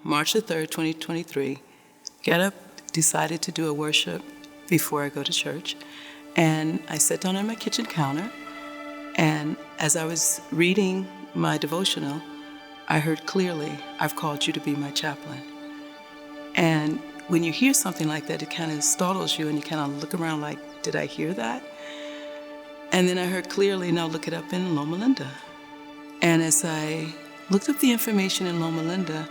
March the 3rd, 2023, got up, decided to do a worship before I go to church. And I sat down on my kitchen counter, and as I was reading my devotional, I heard clearly, I've called you to be my chaplain. And when you hear something like that, it kind of startles you and you kind of look around like, did I hear that? And then I heard clearly, now look it up in Loma, Linda. And as I looked up the information in Loma, Linda,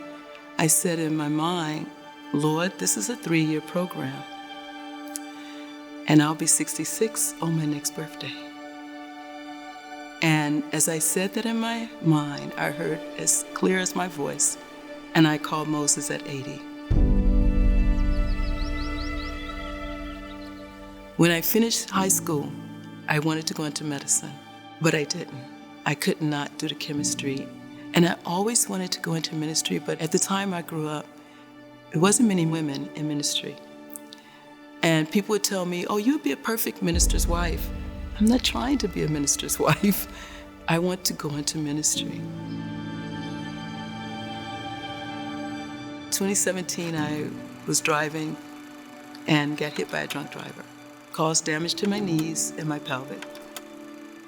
I said in my mind, Lord, this is a 3-year program. And I'll be 66 on my next birthday. And as I said that in my mind, I heard as clear as my voice, and I called Moses at 80. When I finished high school, I wanted to go into medicine, but I didn't. I could not do the chemistry. And I always wanted to go into ministry, but at the time I grew up, there wasn't many women in ministry. And people would tell me, oh, you'd be a perfect minister's wife. I'm not trying to be a minister's wife. I want to go into ministry. 2017, I was driving and got hit by a drunk driver. Caused damage to my knees and my pelvic.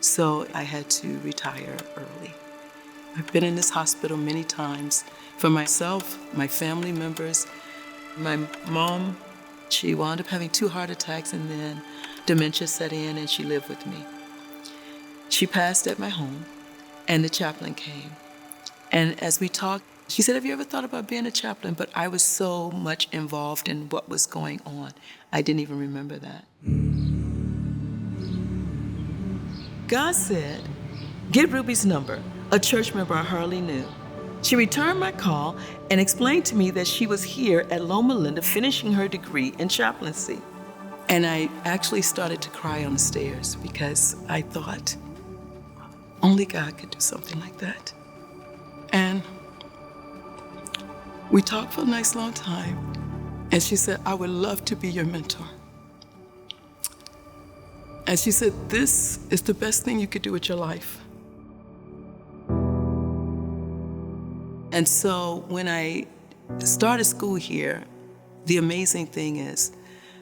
So I had to retire early. I've been in this hospital many times for myself, my family members. My mom, she wound up having 2 heart attacks and then dementia set in and she lived with me. She passed at my home and the chaplain came. And as we talked, she said, have you ever thought about being a chaplain? But I was so much involved in what was going on, I didn't even remember that. God said, get Ruby's number, a church member I hardly knew. She returned my call and explained to me that she was here at Loma, Linda finishing her degree in chaplaincy. And I actually started to cry on the stairs because I thought, only God could do something like that. And we talked for a nice long time, and she said, I would love to be your mentor. And she said, this is the best thing you could do with your life. And so when I started school here, the amazing thing is,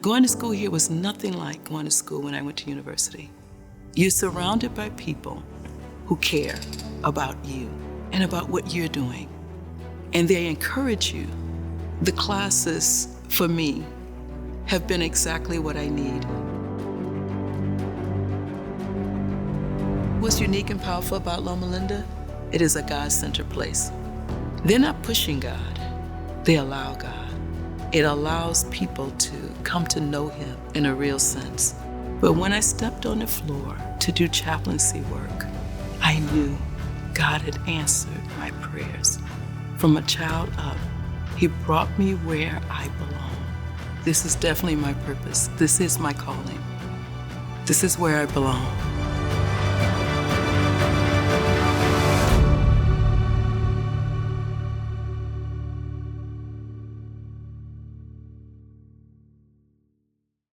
going to school here was nothing like going to school when I went to university. You're surrounded by people who care about you and about what you're doing. And they encourage you. The classes, for me, have been exactly what I need. What's unique and powerful about Loma, Linda? It is a God-centered place. They're not pushing God, they allow God. It allows people to come to know Him in a real sense. But when I stepped on the floor to do chaplaincy work, I knew God had answered my prayers. From a child up, He brought me where I belong. This is definitely my purpose. This is my calling. This is where I belong.